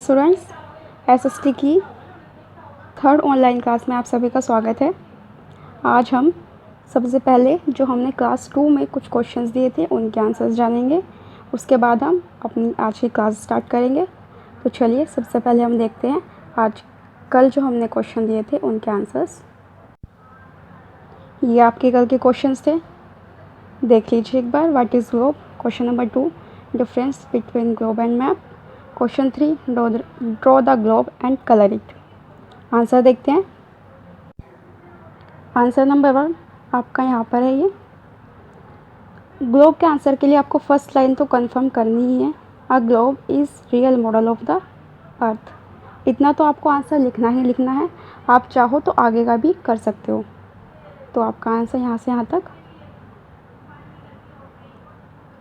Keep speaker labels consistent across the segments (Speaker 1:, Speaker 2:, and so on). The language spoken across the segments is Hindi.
Speaker 1: स्टूडेंट्स, एसएसटी की थर्ड ऑनलाइन क्लास में आप सभी का स्वागत है। आज हम सबसे पहले जो हमने क्लास 2 में कुछ क्वेश्चंस दिए थे उनके आंसर्स जानेंगे। उसके बाद हम अपनी आज की क्लास स्टार्ट करेंगे। तो चलिए सबसे पहले हम देखते हैं आज कल जो हमने क्वेश्चन दिए थे उनके आंसर्स। ये आपके कल के क्वेश्चंस थे, देख लीजिए एक बार। What is globe? Question number 2, difference between globe and map. Question 3, draw the globe and colour it. Answer देखते हैं। आंसर नंबर 1 आपका यहाँ पर है। ये ग्लोब के आंसर के लिए आपको फर्स्ट लाइन तो कंफर्म करनी ही है, a globe is real model of the अर्थ। इतना तो आपको आंसर लिखना ही लिखना है। आप चाहो तो आगे का भी कर सकते हो। तो आपका आंसर यहाँ से यहाँ तक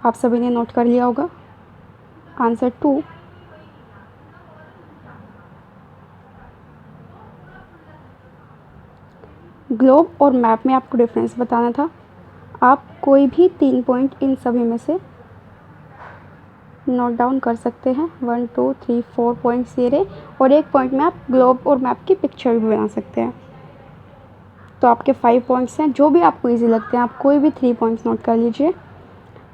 Speaker 1: आप सभी ने नोट कर लिया होगा। आंसर 2, ग्लोब और मैप में आपको डिफरेंस बताना था। आप कोई भी 3 पॉइंट इन सभी में से नोट डाउन कर सकते हैं। 1 2 3 4 पॉइंट्स ये रहे, और एक पॉइंट में आप ग्लोब और मैप की पिक्चर भी बना सकते हैं। तो आपके 5 पॉइंट्स हैं। जो भी आपको इजी लगते हैं आप कोई भी 3 पॉइंट्स नोट कर लीजिए।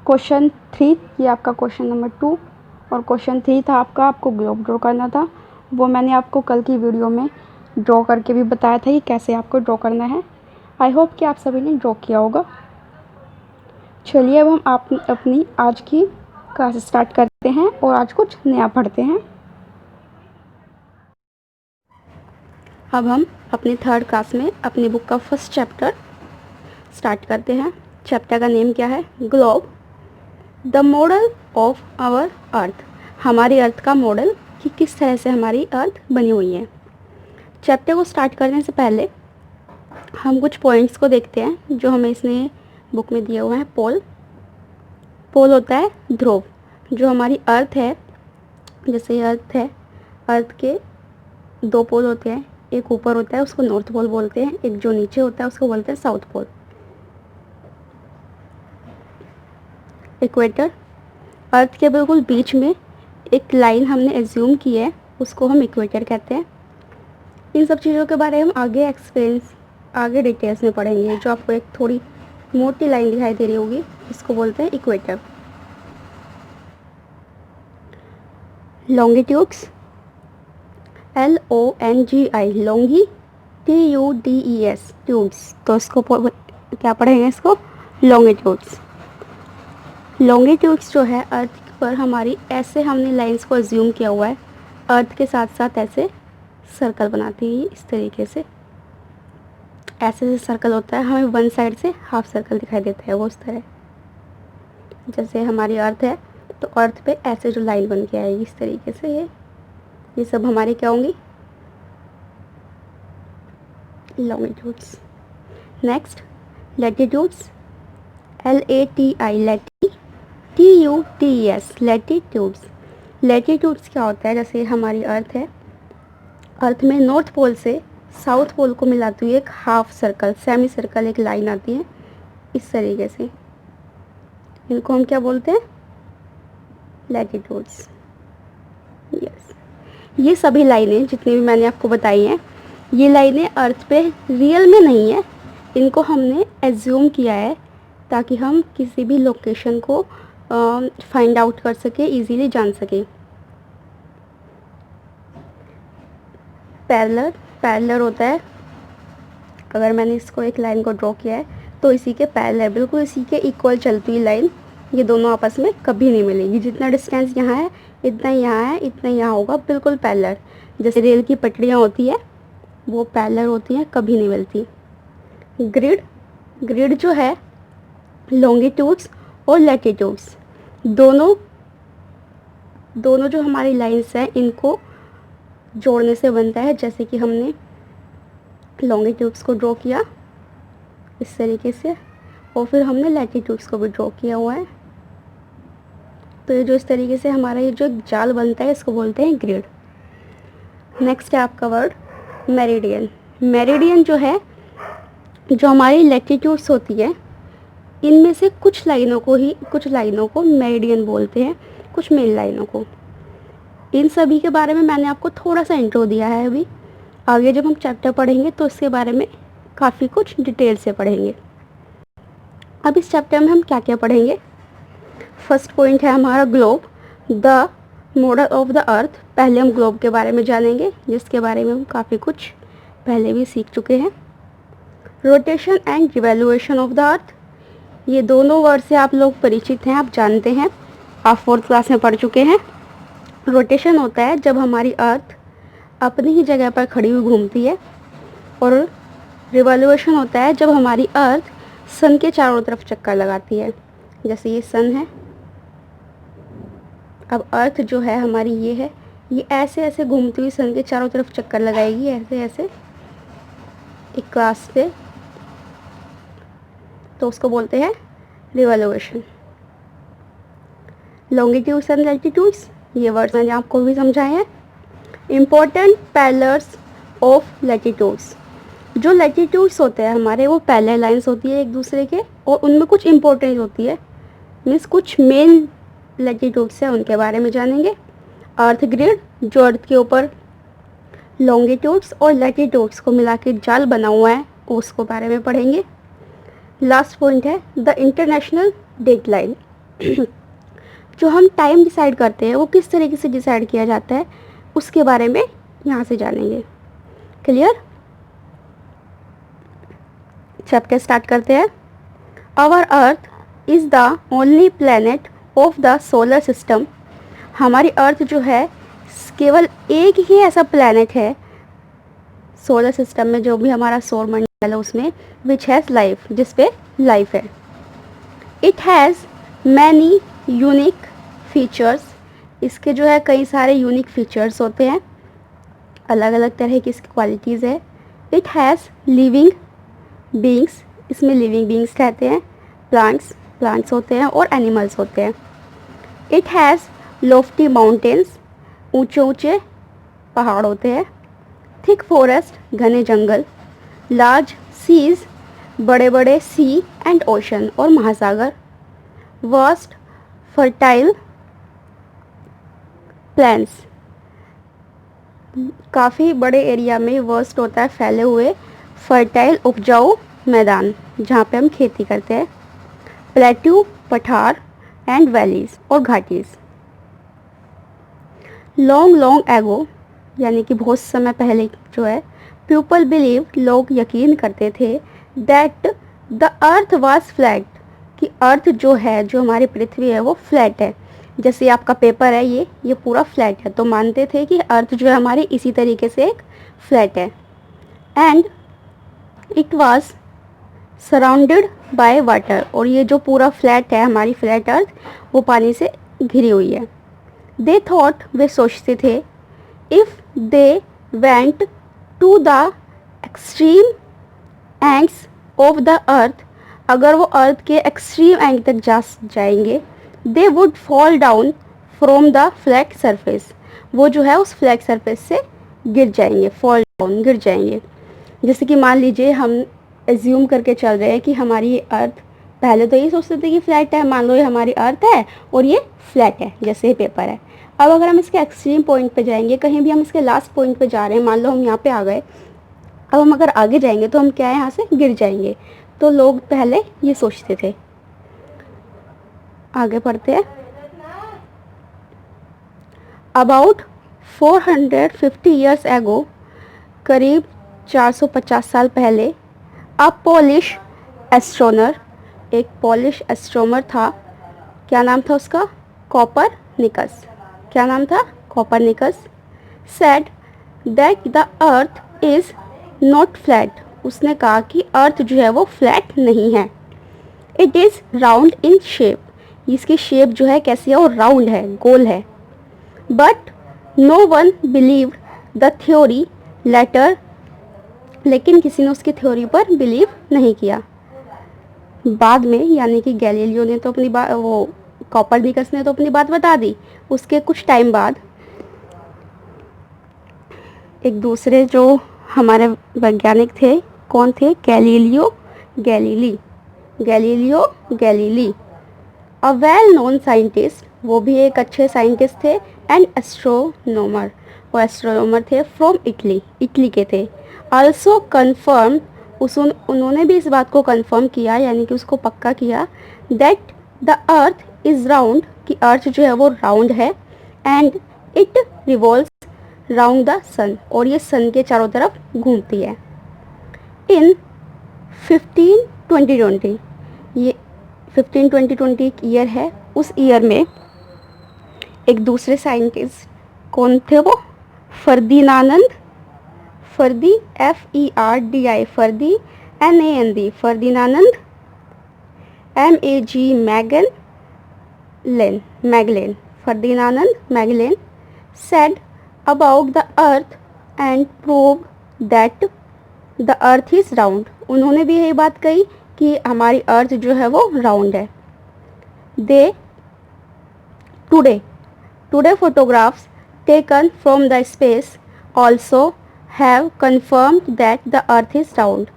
Speaker 1: क्वेश्चन 3 ये आपका क्वेश्चन नंबर 2, और क्वेश्चन 3 था आपको ग्लोब ड्रॉ करना था। वो मैंने आपको कल की वीडियो में ड्रॉ करके भी बताया था कि कैसे आपको ड्रॉ करना है। आई होप कि आप सभी ने ड्रॉ किया होगा। चलिए अब हम अपनी आज की क्लास स्टार्ट करते हैं और आज कुछ नया पढ़ते हैं। अब हम अपनी थर्ड क्लास में अपनी बुक का फर्स्ट चैप्टर स्टार्ट करते हैं। चैप्टर का नेम क्या है? Globe the model of our earth. हमारी अर्थ का मॉडल कि किस तरह से हमारी अर्थ बनी हुई है। चैप्टर को स्टार्ट करने से पहले हम कुछ पॉइंट्स को देखते हैं जो हमें इसने बुक में दिए हुए हैं। पोल होता है ध्रुव। जो हमारी अर्थ है, जैसे अर्थ है, अर्थ के 2 पोल होते हैं। एक ऊपर होता है, उसको नॉर्थ पोल बोलते हैं। एक जो नीचे होता है उसको बोलते हैं साउथ पोल। इक्वेटर, अर्थ के बिल्कुल बीच में एक लाइन हमने एज्यूम की है, उसको हम इक्वेटर कहते हैं। इन सब चीज़ों के बारे में हम आगे डिटेल्स में पढ़ेंगे। जो आपको एक थोड़ी मोटी लाइन दिखाई दे रही होगी, इसको बोलते हैं equator. Longitudes, LONGI, Longi, TUDES, ट्यूड्स। तो इसको क्या पढ़ेंगे? इसको लॉन्गिट्यूड्स। लॉन्गिट्यूड्स जो है अर्थ पर हमारी, ऐसे हमने लाइंस को एज्यूम किया हुआ है। अर्थ के साथ साथ ऐसे सर्कल बनाती है, इस तरीके से ऐसे सर्कल होता है। हमें वन साइड से हाफ सर्कल दिखाई देता है, वो इस तरह। जैसे हमारी अर्थ है तो अर्थ पे ऐसे जो लाइन बन के आएगी इस तरीके से, ये सब हमारे क्या होंगी? Longitudes. Next latitudes, LATI, लैटी, TUDES, latitudes. Latitudes क्या होता है? जैसे हमारी अर्थ है, अर्थ में नॉर्थ पोल से साउथ पोल को मिलाती हुई एक हाफ सर्कल, सेमी सर्कल, एक लाइन आती है इस तरीके से। इनको हम क्या बोलते हैं? लैटिट्यूड्स। यस, ये सभी लाइनें जितनी भी मैंने आपको बताई हैं, ये लाइनें अर्थ पे रियल में नहीं है। इनको हमने एज्यूम किया है ताकि हम किसी भी लोकेशन को फाइंड आउट कर सके, इजीली जान सके। पैरेलल होता है, अगर मैंने इसको एक लाइन को ड्रॉ किया है तो इसी के पैरेलल, बिल्कुल इसी के इक्वल चलती हुई लाइन, ये दोनों आपस में कभी नहीं मिलेगी। जितना डिस्टेंस यहाँ है इतना यहाँ है, इतना यहाँ होगा, बिल्कुल पैरेलल। जैसे रेल की पटरियाँ होती है वो पैरेलल होती हैं, कभी नहीं मिलती। ग्रिड जो है, लॉन्गिट्यूड्स और लैटिट्यूड्स दोनों जो हमारी लाइंस हैं इनको जोड़ने से बनता है। जैसे कि हमने लॉन्गिट्यूड्स को ड्रॉ किया इस तरीके से, और फिर हमने लैटिट्यूड्स को भी ड्रॉ किया हुआ है। तो ये जो इस तरीके से हमारा ये जो जाल बनता है इसको बोलते हैं ग्रिड। नेक्स्ट है आपका वर्ड मेरिडियन। मेरिडियन जो है, जो हमारी लैटिट्यूड्स होती है, इनमें से कुछ लाइनों को मेरिडियन बोलते हैं, कुछ मेन लाइनों को। इन सभी के बारे में मैंने आपको थोड़ा सा इंट्रो दिया है अभी। आगे जब हम चैप्टर पढ़ेंगे तो इसके बारे में काफ़ी कुछ डिटेल से पढ़ेंगे। अब इस चैप्टर में हम क्या क्या पढ़ेंगे। फर्स्ट पॉइंट है हमारा globe, the model of the अर्थ। पहले हम ग्लोब के बारे में जानेंगे, जिसके बारे में हम काफ़ी कुछ पहले भी सीख चुके हैं। Rotation and revolution of the अर्थ, ये दोनों वर्ड से आप लोग परिचित हैं, आप जानते हैं, आप 4th क्लास में पढ़ चुके हैं। रोटेशन होता है जब हमारी अर्थ अपनी ही जगह पर खड़ी हुई घूमती है, और रिवॉल्यूशन होता है जब हमारी अर्थ सन के चारों तरफ चक्कर लगाती है। जैसे ये सन है, अब अर्थ जो है हमारी ये है, ये ऐसे ऐसे घूमती हुई सन के चारों तरफ चक्कर लगाएगी, ऐसे ऐसे एक क्लास पे, तो उसको बोलते हैं रिवॉल्यूशन। लॉन्गिट्यूड्स एंड लैटिट्यूड्स, ये वर्ड्स मैंने आपको भी समझाए हैं। इम्पोर्टेंट पैरेलल्स ऑफ लैटिट्यूड्स, जो लैटिट्यूड्स होते हैं हमारे, वो पैरेलल लाइंस होती है एक दूसरे के, और उनमें कुछ इंपॉर्टेंस होती है, मीन्स कुछ मेन लैटिट्यूड्स है, उनके बारे में जानेंगे। अर्थ ग्रिड, जो अर्थ के ऊपर लॉन्गिट्यूड्स और लैटिट्यूड्स को मिला के जाल बना हुआ है, उसको बारे में पढ़ेंगे। लास्ट पॉइंट है द इंटरनेशनल डेडलाइन, जो हम टाइम डिसाइड करते हैं वो किस तरीके से डिसाइड किया जाता है, उसके बारे में यहाँ से जानेंगे। क्लियर? चैप्टर स्टार्ट करते हैं। Our earth is the only planet of the solar system, हमारी अर्थ जो है केवल एक ही ऐसा प्लैनेट है सोलर सिस्टम में, जो भी हमारा सौर मंडल है उसमें, विच हैज़ लाइफ, जिस पे लाइफ है। It has many unique features, इसके जो है कई सारे यूनिक फीचर्स होते हैं, अलग अलग तरह की इसकी क्वालिटीज़ है। इट हैज़ लिविंग बींग्स, इसमें लिविंग बींग्स रहते हैं, प्लांट्स होते हैं और एनिमल्स होते हैं। इट हैज़ लॉफ्टी माउंटेन्स, ऊंचे ऊंचे पहाड़ होते हैं। थिक फॉरेस्ट, घने जंगल। लार्ज सीज, बड़े बड़े सी एंड ओशन और महासागर। वास्ट फर्टाइल प्लैंट्स, काफ़ी बड़े एरिया में वर्स्ट होता है फैले हुए फर्टाइल उपजाऊ मैदान, जहाँ पे हम खेती करते हैं। प्लेट्यू, पठार एंड वैलीज और घाटीज। लॉन्ग एगो, यानी कि बहुत समय पहले जो है, पीपल बिलीव, लोग यकीन करते थे, that the earth was flat, कि अर्थ जो है, जो हमारी पृथ्वी है, वो फ्लैट है। जैसे आपका पेपर है, ये पूरा फ्लैट है, तो मानते थे कि अर्थ जो है हमारी इसी तरीके से एक फ्लैट है। And it was surrounded by water, और ये जो पूरा फ्लैट है, हमारी फ्लैट अर्थ, वो पानी से घिरी हुई है। दे थॉट, वे सोचते थे, if they went to the extreme ends of the earth, अगर वो अर्थ के एक्सट्रीम एंड तक जाएंगे, they would fall down from the flat surface, वो जो है उस फ्लैट सरफेस से गिर जाएंगे, फॉल डाउन, गिर जाएंगे। जैसे कि मान लीजिए हम एज्यूम करके चल रहे हैं कि हमारी ये अर्थ, पहले तो ये सोचते थे कि फ्लैट है, मान लो ये हमारी अर्थ है और ये फ्लैट है, जैसे ये पेपर है। अब अगर हम इसके एक्सट्रीम पॉइंट पे जाएंगे, कहीं भी हम इसके लास्ट पॉइंट पे जा रहे हैं, मान लो हम यहाँ पे आ गए, अब हम अगर आगे जाएंगे तो हम क्या है, यहाँ से गिर जाएंगे। तो लोग पहले ये सोचते थे। आगे पढ़ते हैं। अबाउट 450 ईयर्स एगो, करीब 450 साल पहले, अ पोलिश एस्ट्रोनर, एक पोलिश एस्ट्रोनर था, क्या नाम था उसका? कोपरनिकस। क्या नाम था? Copernicus. Said that the earth is not flat, उसने कहा कि अर्थ जो है वो फ्लैट नहीं है। It is round in shape, इसकी शेप जो है कैसी है? वो राउंड है, गोल है। But no one believe the theory later, लेकिन किसी ने उसकी थ्योरी पर बिलीव नहीं किया। बाद में, यानी कि गैलीलियो ने तो अपनी बात, वो कोपरनिकस ने तो अपनी बात बता दी, उसके कुछ टाइम बाद एक दूसरे जो हमारे वैज्ञानिक थे, कौन थे? Galileo Galilei, a well known scientist, वो भी एक अच्छे साइंटिस्ट थे एंड एस्ट्रोनोमर, वो एस्ट्रोनोमर थे फ्रॉम इटली, इटली के थे। आल्सो कन्फर्म, उन्होंने भी इस बात को कन्फर्म किया यानी कि उसको पक्का किया that the earth is round, कि अर्थ जो है वो राउंड है, and it revolves round the sun, और ये सन के चारों तरफ घूमती है। इन 15-20, ये 15-20 एक ईयर है, उस ईयर में एक दूसरे साइंटिस्ट, कौन थे वो? Ferdinand, Ferdi FERDI, Ferdi NAND, Ferdinand, Magellan, Ferdinand Magellan said about the earth and proved that the earth is round। उन्होंने भी यही बात कही कि हमारी अर्थ जो है वो राउंड है। दे today photographs taken from the space also have confirmed that the earth is round।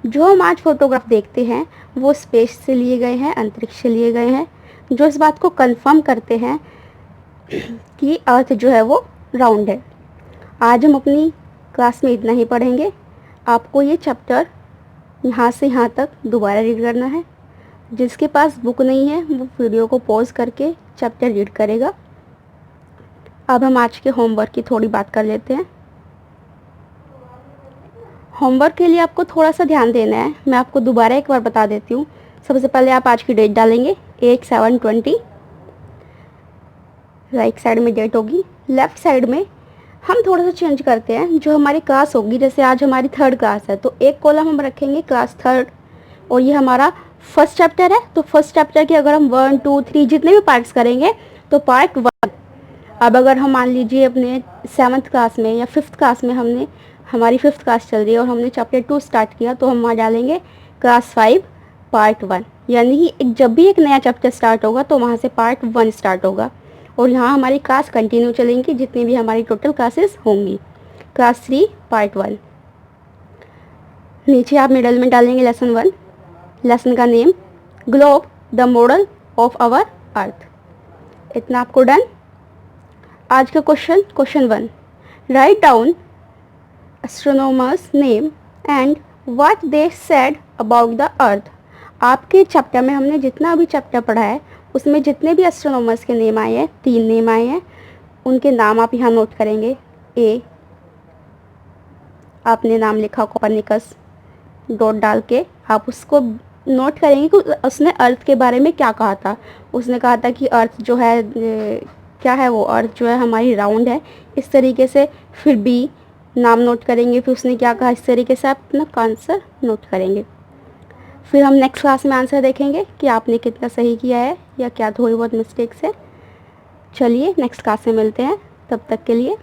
Speaker 1: जो हम आज फोटोग्राफ देखते हैं वो स्पेस से लिए गए हैं, अंतरिक्ष से लिए गए हैं, जो इस बात को कंफर्म करते हैं कि अर्थ जो है वो राउंड है। आज हम अपनी क्लास में इतना ही पढ़ेंगे। आपको ये चैप्टर यहाँ से यहाँ तक दोबारा रीड करना है। जिसके पास बुक नहीं है वो वीडियो को पॉज करके चैप्टर रीड करेगा। अब हम आज के होमवर्क की थोड़ी बात कर लेते हैं। होमवर्क के लिए आपको थोड़ा सा ध्यान देना है, मैं आपको दोबारा एक बार बता देती हूँ। सबसे पहले आप आज की डेट डालेंगे 1/7/20, राइट साइड में डेट होगी। लेफ़्ट साइड में हम थोड़ा सा चेंज करते हैं, जो हमारी क्लास होगी, जैसे आज हमारी 3rd क्लास है तो एक कॉलम हम रखेंगे क्लास 3rd, और ये हमारा फर्स्ट चैप्टर है तो फर्स्ट चैप्टर के अगर हम 1, 2, 3 जितने भी पार्ट्स करेंगे तो पार्ट 1। अब अगर हम मान लीजिए अपने 7th क्लास में या 5th क्लास में हमारी 5th क्लास चल रही है और हमने चैप्टर 2 स्टार्ट किया तो हम वहाँ डालेंगे क्लास 5 पार्ट 1, यानी कि जब भी एक नया चैप्टर स्टार्ट होगा तो वहाँ से पार्ट 1 स्टार्ट होगा और यहाँ हमारी क्लास कंटिन्यू चलेंगी जितनी भी हमारी टोटल क्लासेस होंगी। Class 3 part 1। नीचे आप मिडल में डालेंगे लेसन 1, लेसन का name globe the model of our earth. इतना आपको डन। आज का question 1, write down astronomers name and what they said about the earth. आपके चैप्टर में हमने जितना भी चैप्टर पढ़ा है उसमें जितने भी एस्ट्रोनॉमर्स के नेम आए हैं, 3 नेम आए हैं, उनके नाम आप यहाँ नोट करेंगे। ए, आपने नाम लिखा कोपरनिकस, डॉट डाल के आप उसको नोट करेंगे कि उसने अर्थ के बारे में क्या कहा था। उसने कहा था कि अर्थ जो है क्या है, वो अर्थ जो है हमारी राउंड है, इस तरीके से। फिर बी नाम नोट करेंगे, फिर उसने क्या कहा, इस तरीके से आप अपना आंसर नोट करेंगे। फिर हम नेक्स्ट क्लास में आंसर देखेंगे कि आपने कितना सही किया है या क्या थोड़ी बहुत मिस्टेक्स है। चलिए नेक्स्ट क्लास में मिलते हैं, तब तक के लिए